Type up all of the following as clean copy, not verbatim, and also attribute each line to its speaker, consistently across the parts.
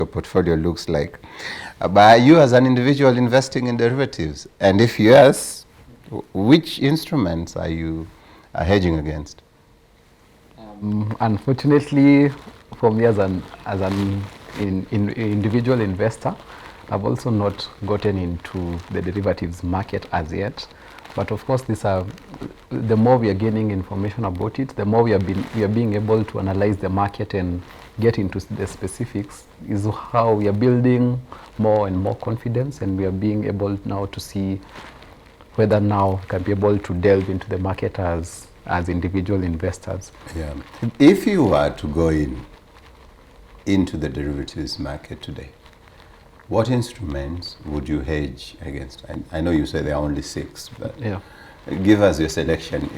Speaker 1: your portfolio looks like. But are you as an individual investing in derivatives? And if yes, which instruments are you hedging against?
Speaker 2: Unfortunately, for me as an individual investor, I've also not gotten into the derivatives market as yet. But of course, the more we are gaining information about it, the more we are being able to analyze the market and get into the specifics, is how we are building more and more confidence, and we are being able now to see whether now we can be able to delve into the market as individual investors.
Speaker 1: Yeah. If you were to go into the derivatives market today, what instruments would you hedge against? I know you say there are only 6, but
Speaker 2: Yeah.
Speaker 1: give us your selection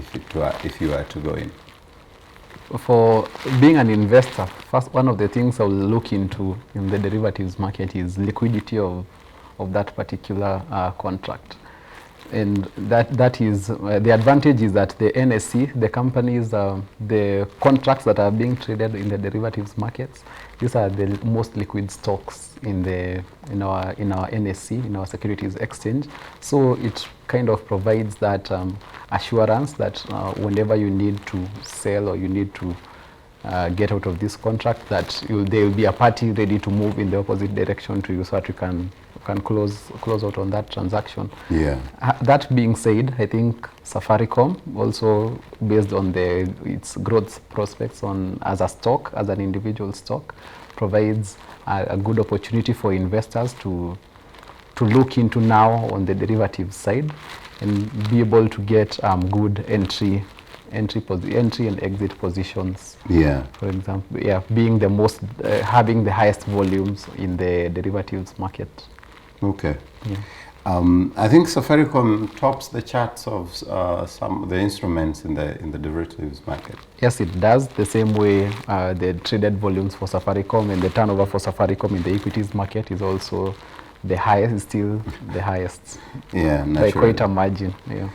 Speaker 1: if you were to go in.
Speaker 2: For being an investor, first, one of the things I will look into in the derivatives market is liquidity of that particular contract. And that is, the advantage is that the NSE, the companies, the contracts that are being traded in the derivatives markets, these are the most liquid stocks in our NSE, in our securities exchange. So it kind of provides that assurance that whenever you need to sell or you need to get out of this contract, that there will be a party ready to move in the opposite direction to you, so that you can close out on that transaction.
Speaker 1: Yeah.
Speaker 2: That being said, I think Safaricom, also based on its growth prospects as a stock, as an individual stock, provides a good opportunity for investors to look into now on the derivatives side and be able to get good entry and exit positions.
Speaker 1: Yeah.
Speaker 2: For example, being the most, having the highest volumes in the derivatives market.
Speaker 1: Okay.
Speaker 2: Yeah.
Speaker 1: I think Safaricom tops the charts of some of the instruments in the derivatives market.
Speaker 2: Yes, it does. The same way the traded volumes for Safaricom and the turnover for Safaricom in the equities market is also the highest, still the highest.
Speaker 1: Yeah, naturally.
Speaker 2: By quite a margin. Yeah.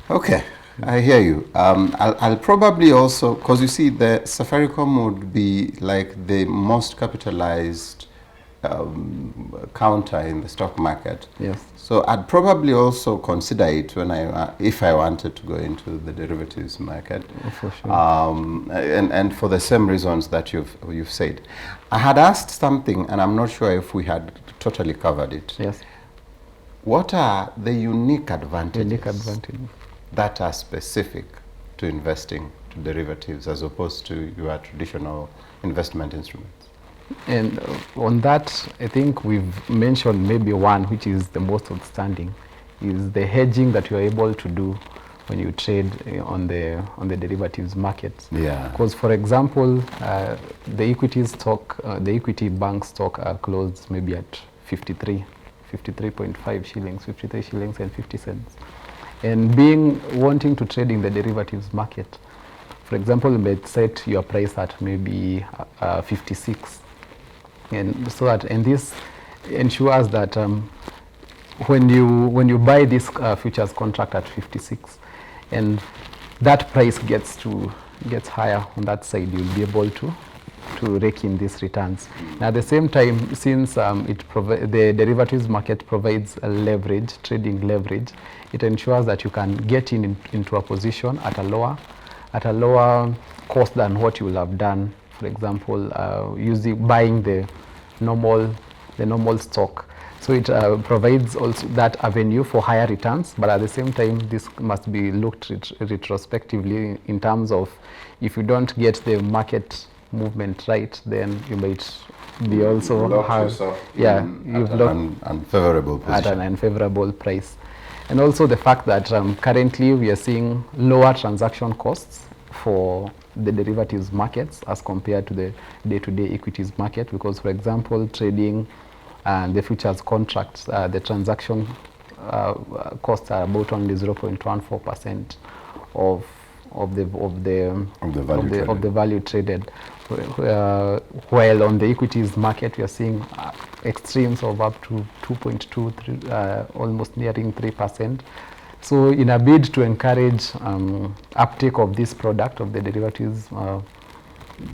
Speaker 1: Okay, I hear you. I'll probably also, because you see, the Safaricom would be like the most capitalized counter in the stock market.
Speaker 2: Yes.
Speaker 1: So I'd probably also consider it if I wanted to go into the derivatives market.
Speaker 2: Oh, for sure.
Speaker 1: And for the same reasons that you've said. I had asked something, and I'm not sure if we had totally covered it.
Speaker 2: Yes.
Speaker 1: What are the unique advantages that are specific to investing to derivatives as opposed to your traditional investment instruments?
Speaker 2: And on that, I think we've mentioned maybe one, which is the most outstanding, is the hedging that you're able to do when you trade on the derivatives market.
Speaker 1: Yeah.
Speaker 2: Because, for example, the equity bank stock are closed maybe at 53.5 shillings, 53 shillings and 50 cents. And wanting to trade in the derivatives market, for example, you may set your price at maybe 56. And this ensures that when you buy this futures contract at 56, and that price gets higher on that side, you'll be able to rake in these returns. Now, at the same time, since the derivatives market provides a trading leverage, it ensures that you can get into a position at a lower cost than what you will have done. For example, buying the normal stock. So it provides also that avenue for higher returns, but at the same time, this must be looked retrospectively in terms of, if you don't get the market movement right, then you might be also you've locked
Speaker 1: unfavorable position.
Speaker 2: At an unfavorable price. And also the fact that currently we are seeing lower transaction costs for the derivatives markets as compared to the day-to-day equities market, because, for example, trading the futures contracts, the transaction costs are about only 0.14% of the value traded. While on the equities market, we are seeing extremes of up to 2.2, almost nearing 3%. So in a bid to encourage uptake of this product, of the derivatives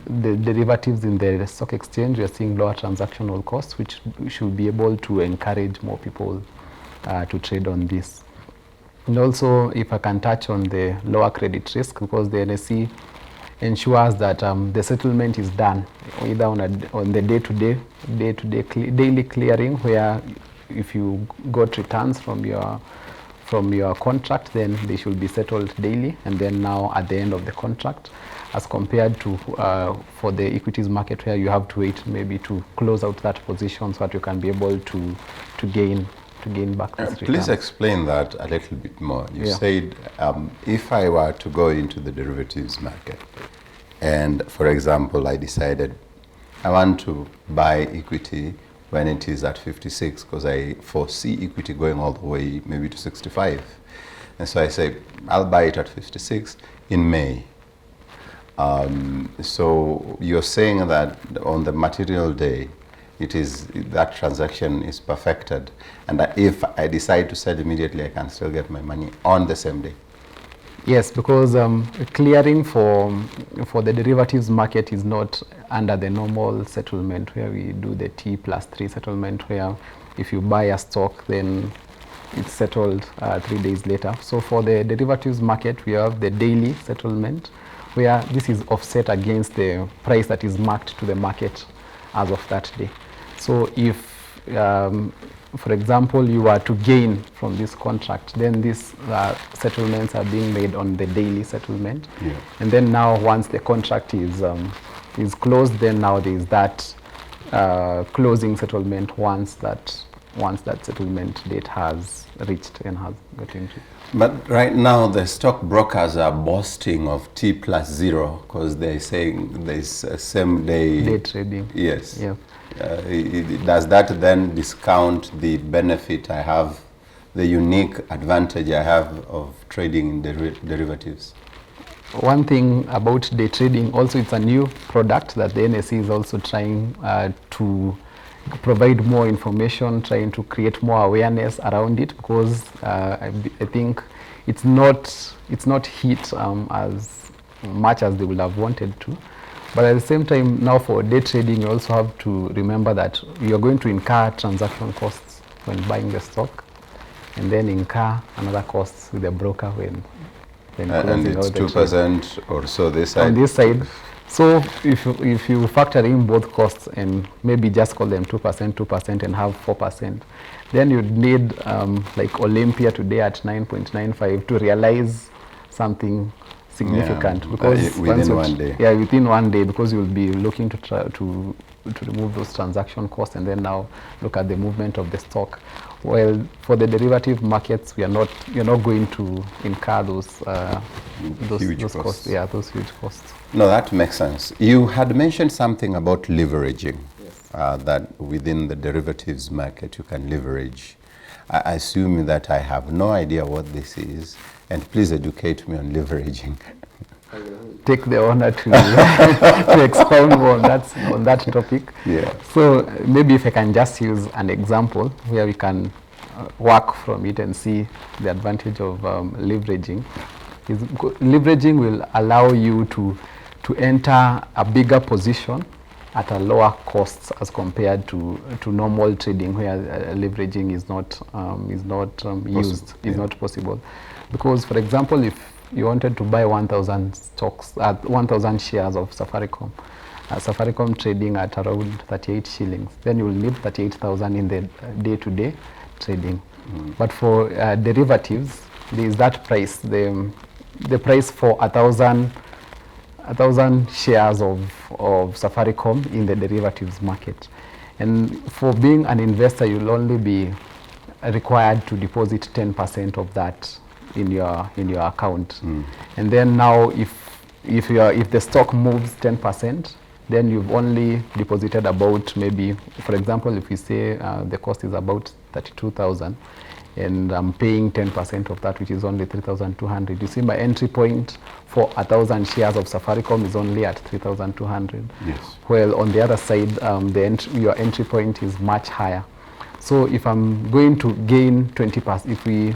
Speaker 2: the derivatives in the stock exchange, we are seeing lower transactional costs, which should be able to encourage more people to trade on this. And also, if I can touch on the lower credit risk, because the NSE ensures that the settlement is done either on the daily clearing, where if you got returns from your contract, then they should be settled daily, and then now at the end of the contract, as compared to for the equities market, where you have to wait maybe to close out that position so that you can be able to gain back this return.
Speaker 1: Please explain that a little bit more. You said if I were to go into the derivatives market and, for example, I decided I want to buy equity when it is at 56 because I foresee equity going all the way maybe to 65. And so I say, I'll buy it at 56 in May. So you're saying that on the material day, that transaction is perfected, and that if I decide to sell immediately, I can still get my money on the same day.
Speaker 2: Yes, because clearing for the derivatives market is not under the normal settlement, where we do the T+3 settlement, where if you buy a stock, then it's settled 3 days later. So for the derivatives market, we have the daily settlement, where this is offset against the price that is marked to the market as of that day. So if, for example, you are to gain from this contract, then these settlements are being made on the daily settlement.
Speaker 1: Yeah.
Speaker 2: And then now once the contract is closed, then now there is that closing settlement once that settlement date has reached and has got into.
Speaker 1: But right now the stockbrokers are boasting of T+0 because they're saying there's a same day
Speaker 2: trading.
Speaker 1: Yes.
Speaker 2: Yeah.
Speaker 1: Does that then discount the benefit I have, the unique advantage I have of trading in derivatives?
Speaker 2: One thing about day trading, also it's a new product that the NSE is also trying to provide more information, trying to create more awareness around it, because I think it's not hit as much as they would have wanted to. But at the same time, now for day trading, you also have to remember that you're going to incur transaction costs when buying the stock, and then incur another costs with the broker when
Speaker 1: and it's 2% or so this side.
Speaker 2: On this side. So if you factor in both costs and maybe just call them 2% and have 4%, then you'd need like Olympia today at 9.95 to realize something significant, because
Speaker 1: within 1 day.
Speaker 2: Yeah, within 1 day, because you'll be looking to try to remove those transaction costs and then now look at the movement of the stock. Well, for the derivative markets, you're not going to incur those costs. Yeah, those huge costs.
Speaker 1: No, that makes sense. You had mentioned something about leveraging. Yes. That within the derivatives market you can leverage. I assume that I have no idea what this is, and please educate me on leveraging.
Speaker 2: Take the honor to expound more on that topic.
Speaker 1: Yeah.
Speaker 2: So maybe if I can just use an example where we can work from it and see the advantage of leveraging. Leveraging will allow you to enter a bigger position at a lower cost as compared to normal trading, where leveraging is not possible. Because, for example, if you wanted to buy 1,000 stocks at 1,000 shares of Safaricom, Safaricom trading at around 38 shillings, then you will need 38,000 in the day-to-day trading. But for derivatives, there is that price, the price for 1,000 shares of Safaricom in the derivatives market. And for being an investor, you'll only be required to deposit 10% of that in your account. And then now if the stock moves 10%, then you've only deposited about, maybe, for example, if we say the cost is about 32,000 and I'm paying 10% of that, which is only 3,200. You see, my entry point for 1,000 shares of Safaricom is only at 3,200.
Speaker 1: Yes.
Speaker 2: Well, on the other side, your entry point is much higher. So if I'm going to gain 20%,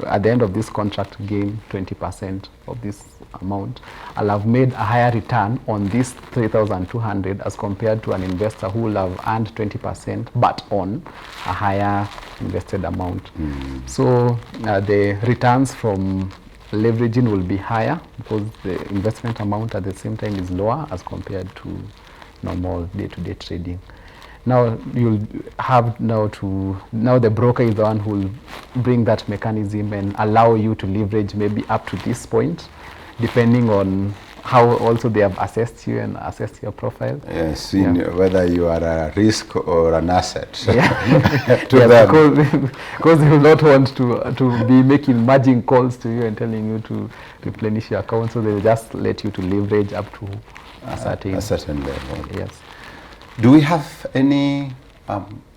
Speaker 2: at the end of this contract gain 20% of this amount, I'll have made a higher return on this 3,200 as compared to an investor who will have earned 20% but on a higher invested amount. So the returns from leveraging will be higher because the investment amount at the same time is lower as compared to normal day-to-day trading. Now you'll have now the broker is the one who will bring that mechanism and allow you to leverage maybe up to this point, depending on how also they have assessed you and assessed your profile.
Speaker 1: Yes, whether you are a risk or an asset to
Speaker 2: them. Because they will not want to be making margin calls to you and telling you to replenish your account, so they will just let you to leverage up to a certain
Speaker 1: level.
Speaker 2: Yes.
Speaker 1: Do we have any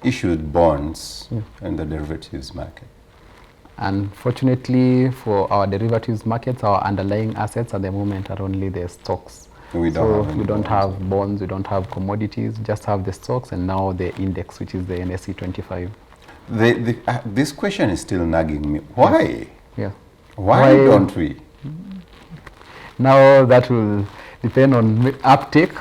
Speaker 1: issued bonds in the derivatives market?
Speaker 2: Unfortunately, for our derivatives markets, our underlying assets at the moment are only the stocks.
Speaker 1: We don't
Speaker 2: have bonds, we don't have commodities, just have the stocks and now the index, which is the NSE 25.
Speaker 1: This question is still nagging me. Why?
Speaker 2: Yeah.
Speaker 1: Why don't we?
Speaker 2: Now that will depend on uptake.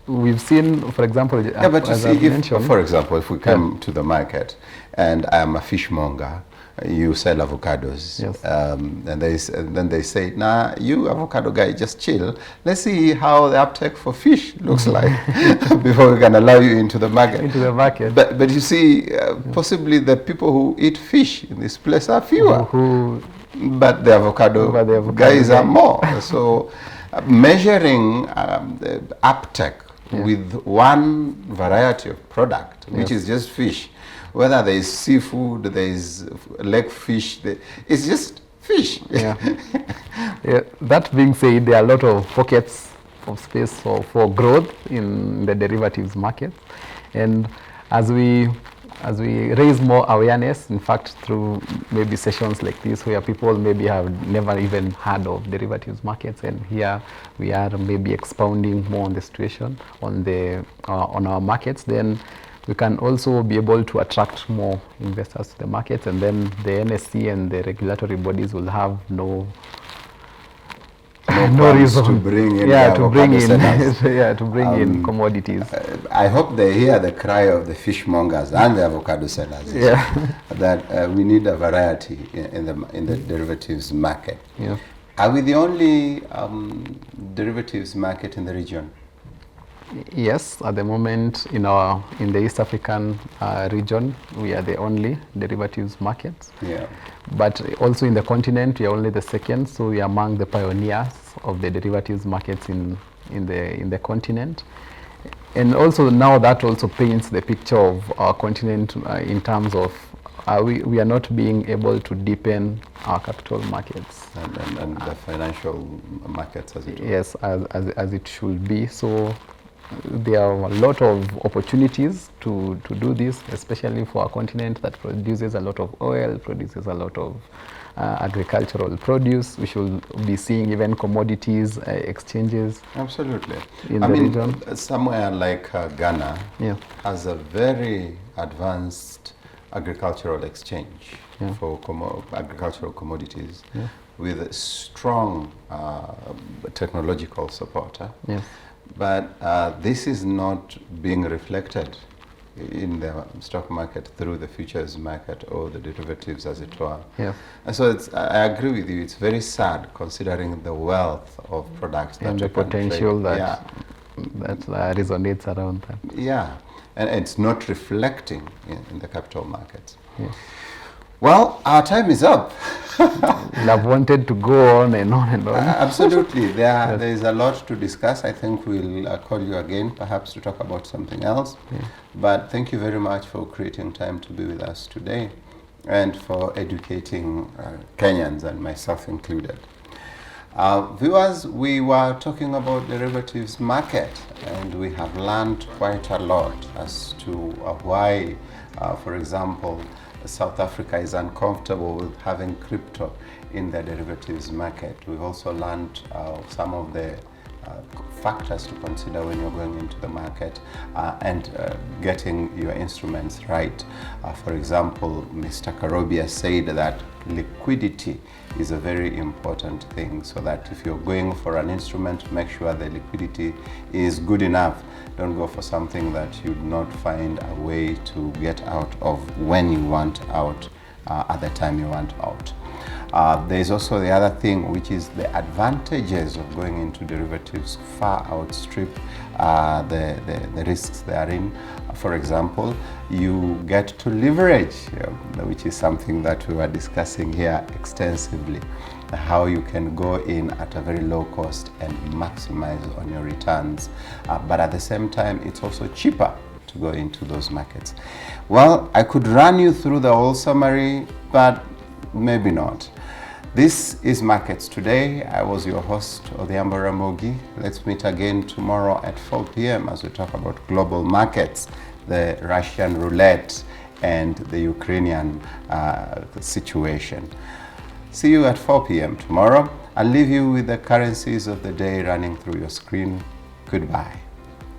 Speaker 2: We've seen, for example,
Speaker 1: but you see, for example, if we come to the market and I'm a fishmonger, you sell avocados,
Speaker 2: yes.
Speaker 1: And then they say, nah, you avocado guy, just chill. Let's see how the uptake for fish looks like before we can allow you into the market.
Speaker 2: Into the market.
Speaker 1: But you see, possibly the people who eat fish in this place are fewer, but the avocado guys are more. So measuring the uptake with one variety of product, which is just fish, whether there is seafood, there is lake fish, it's just fish.
Speaker 2: Yeah. That being said, there are a lot of pockets of space for growth in the derivatives market, and as we raise more awareness, in fact, through maybe sessions like this where people maybe have never even heard of derivatives markets, and here we are maybe expounding more on the situation on our markets, then we can also be able to attract more investors to the markets, and then the NSC and the regulatory bodies will have no reason
Speaker 1: to bring in
Speaker 2: in commodities.
Speaker 1: I hope they hear the cry of the fishmongers and the avocado sellers that we need a variety in the derivatives market.
Speaker 2: Yeah.
Speaker 1: Are we the only derivatives market in the region?
Speaker 2: Yes, at the moment in the East African region, we are the only derivatives market.
Speaker 1: Yeah.
Speaker 2: But also in the continent, we are only the second, so we are among the pioneers of the derivatives markets in the continent. And also now that also paints the picture of our continent in terms of we are not being able to deepen our capital markets
Speaker 1: and the financial markets as it were.
Speaker 2: Yes, as it should be. So there are a lot of opportunities to do this, especially for a continent that produces a lot of oil, produces a lot of agricultural produce. We should be seeing even commodities exchanges.
Speaker 1: Absolutely.
Speaker 2: In the region.
Speaker 1: Somewhere like Ghana has a very advanced agricultural exchange for agricultural commodities with a strong technological support.
Speaker 2: Yes.
Speaker 1: But this is not being reflected in the stock market through the futures market or the derivatives, as it were.
Speaker 2: Yeah.
Speaker 1: And so I agree with you. It's very sad considering the wealth of products that
Speaker 2: and the potential that resonates around that.
Speaker 1: Yeah, and it's not reflecting in the capital markets.
Speaker 2: Yeah.
Speaker 1: Well, our time is up.
Speaker 2: I've wanted to go on and on and on.
Speaker 1: Absolutely. There is a lot to discuss. I think we'll call you again, perhaps to talk about something else.
Speaker 2: Yeah.
Speaker 1: But thank you very much for creating time to be with us today and for educating Kenyans and myself included. Viewers, we were talking about derivatives market, and we have learned quite a lot as to why, for example, South Africa is uncomfortable with having crypto in the derivatives market. We've also learned some of the factors to consider when you're going into the market and getting your instruments right. For example, Mr. Karobia said that liquidity is a very important thing, so that if you're going for an instrument, make sure the liquidity is good enough. Don't go for something that you do not find a way to get out of when you want out, at the time you want out. There's also the other thing, which is the advantages of going into derivatives far outstrip the risks therein. For example, you get to leverage, which is something that we were discussing here extensively, how you can go in at a very low cost and maximize on your returns. But at the same time, it's also cheaper to go into those markets. Well, I could run you through the whole summary, but maybe not. This is Markets Today. I was your host, Odhiambo Ramogi. Let's meet again tomorrow at 4 p.m. as we talk about global markets, the Russian roulette and the Ukrainian situation. See you at 4 p.m. tomorrow. I'll leave you with the currencies of the day running through your screen. Goodbye.